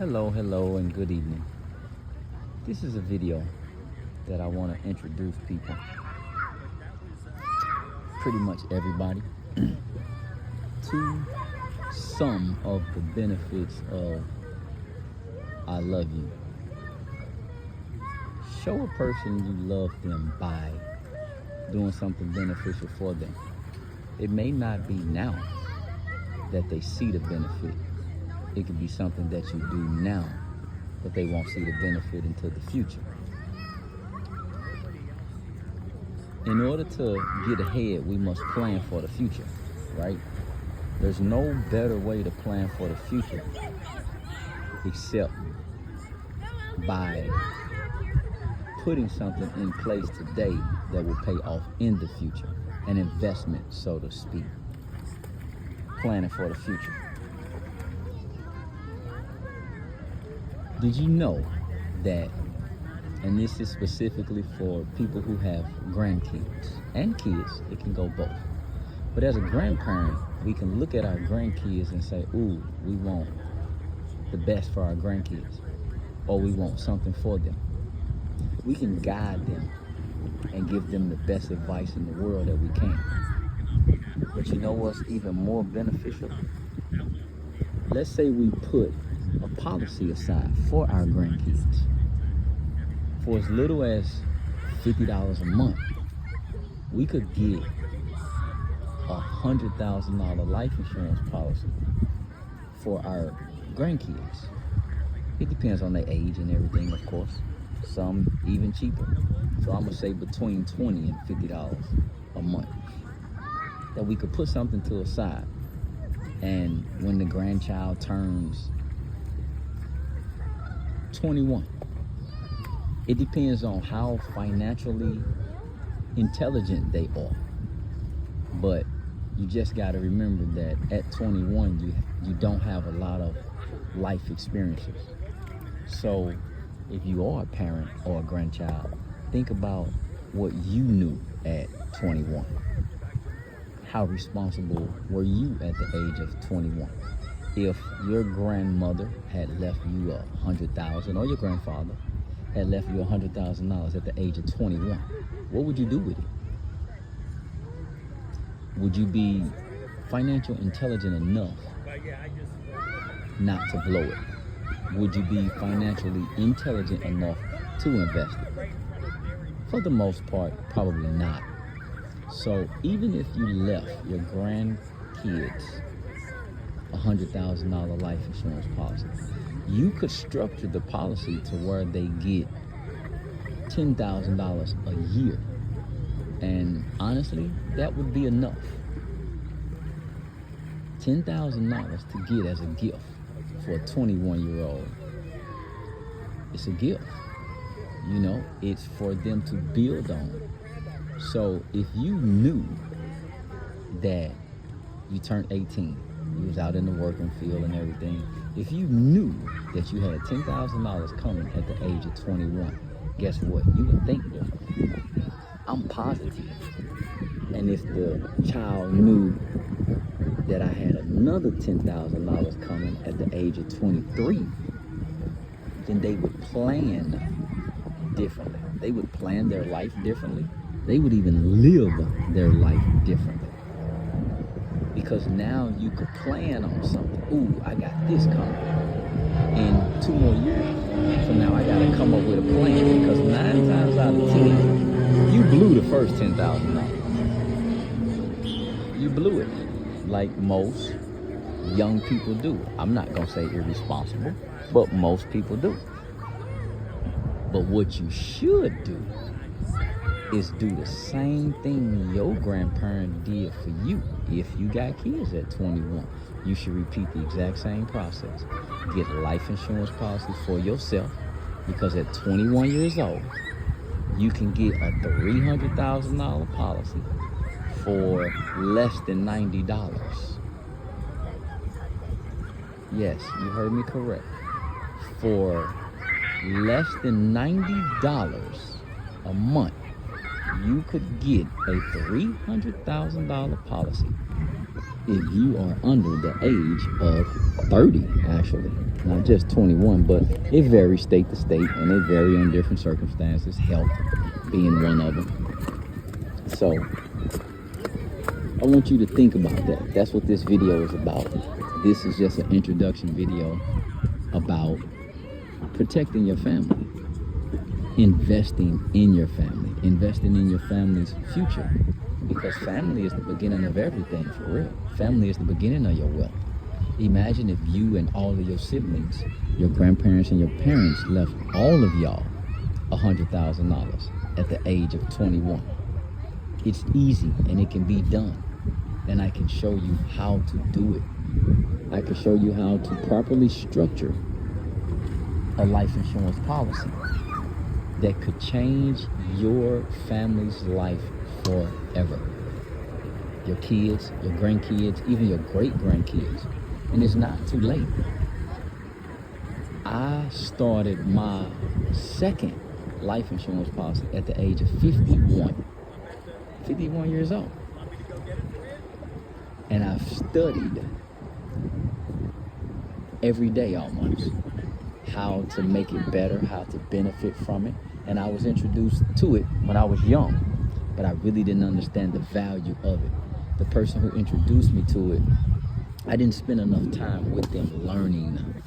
Hello, and good evening. This is a video that I want to introduce people, pretty much everybody, to some of the benefits of I love you. Show a person you love them by doing something beneficial for them. It may not be now that they see the benefit. It could be something that you do now, but they won't see the benefit until the future. In order to get ahead, we must plan for the future, right? There's no better way to plan for the future except by putting something in place today that will pay off in the future. An investment, so to speak. Planning for the future. Did you know that, and this is specifically for people who have grandkids and kids, it can go both. But as a grandparent, we can look at our grandkids and say, ooh, we want the best for our grandkids, or we want something for them. We can guide them and give them the best advice in the world that we can. But you know what's even more beneficial? Let's say we put a policy aside for our grandkids. For as little as $50 a month, we could get a $100,000 life insurance policy for our grandkids. It depends on their age and everything, of course. Some even cheaper. So I'm gonna say between $20 and $50 a month. That we could put something to the side. And when the grandchild turns 21, it depends on how financially intelligent they are. But you just got to remember that at 21, you don't have a lot of life experiences. So if you are a parent or a grandchild, think about what you knew at 21. How responsible were you at the age of 21? If your grandmother had left you $100,000, or your grandfather had left you $100,000 at the age of 21, what would you do with it? Would you be financial intelligent enough not to blow it? Would you be financially intelligent enough to invest it? For the most part, probably not. So even if you left your grandkids $100,000 life insurance policy, you could structure the policy to where they get $10,000 a year. And honestly, that would be enough. $10,000 to get as a gift for a 21-year-old. It's a gift. You know, it's for them to build on. So if you knew that you turned 18, you was out in the working field and everything, if you knew that you had $10,000 coming at the age of 21, guess what? You would think, I'm positive. And if the child knew that I had another $10,000 coming at the age of 23, then they would plan differently. They would plan their life differently. They would even live their life differently. Because now you could plan on something. Ooh, I got this coming in 2 more years. So now I got to come up with a plan, because 9 times out of 10, you blew the first $10,000. You blew it, like most young people do. I'm not going to say irresponsible, but most people do. But what you should do is do the same thing your grandparent did for you. If you got kids at 21, you should repeat the exact same process. Get a life insurance policy for yourself, because at 21 years old, you can get a $300,000 policy for less than $90. Yes, you heard me correct. For less than $90 a month, you could get a $300,000 policy if you are under the age of 30, actually. not just 21, but it varies state to state, and they vary on different circumstances, health being one of them. So I want you to think about that. That's what this video is about. This is just an introduction video about protecting your family, investing in your family, investing in your family's future. Because family is the beginning of everything, for real. Family is the beginning of your wealth. Imagine if you and all of your siblings, your grandparents and your parents left all of y'all $100,000 at the age of 21. It's easy and it can be done. And I can show you how to do it. I can show you how to properly structure a life insurance policy that could change your family's life forever. Your kids, your grandkids, even your great-grandkids. And it's not too late. I started my second life insurance policy at the age of 51. 51 years old. And I've studied every day almost how to make it better, how to benefit from it. And I was introduced to it when I was young, but I really didn't understand the value of it. The person who introduced me to it, I didn't spend enough time with them learning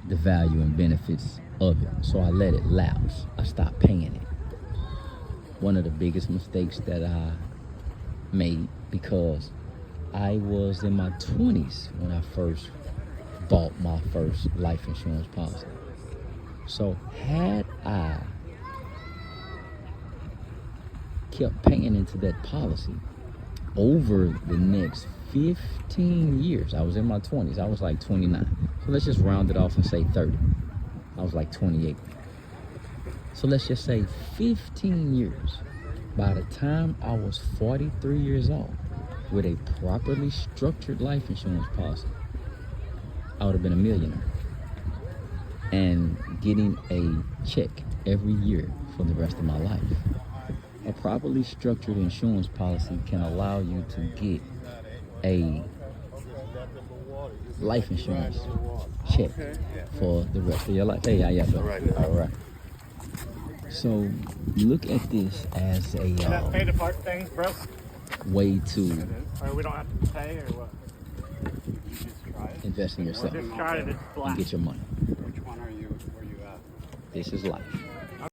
the value and benefits of it. So I let it lapse. I stopped paying it. One of the biggest mistakes that I made, because I was in my 20s when I first bought my first life insurance policy. So had I kept paying into that policy over the next 15 years, I was in my 20s, I was like 29. So let's just round it off and say 30. I was like 28. So let's just say 15 years. By the time I was 43 years old, with a properly structured life insurance policy, I would have been a millionaire and getting a check every year for the rest of my life. A properly structured insurance policy can allow you to get a life insurance check for the rest of your life. Hey, how y'all doing? All right. So look at this as a pay to park things, bro. Way to Or we don't have to pay, or what? invest in yourself Just try it. It's black. and get your money. Which one are you, where you at? This is life.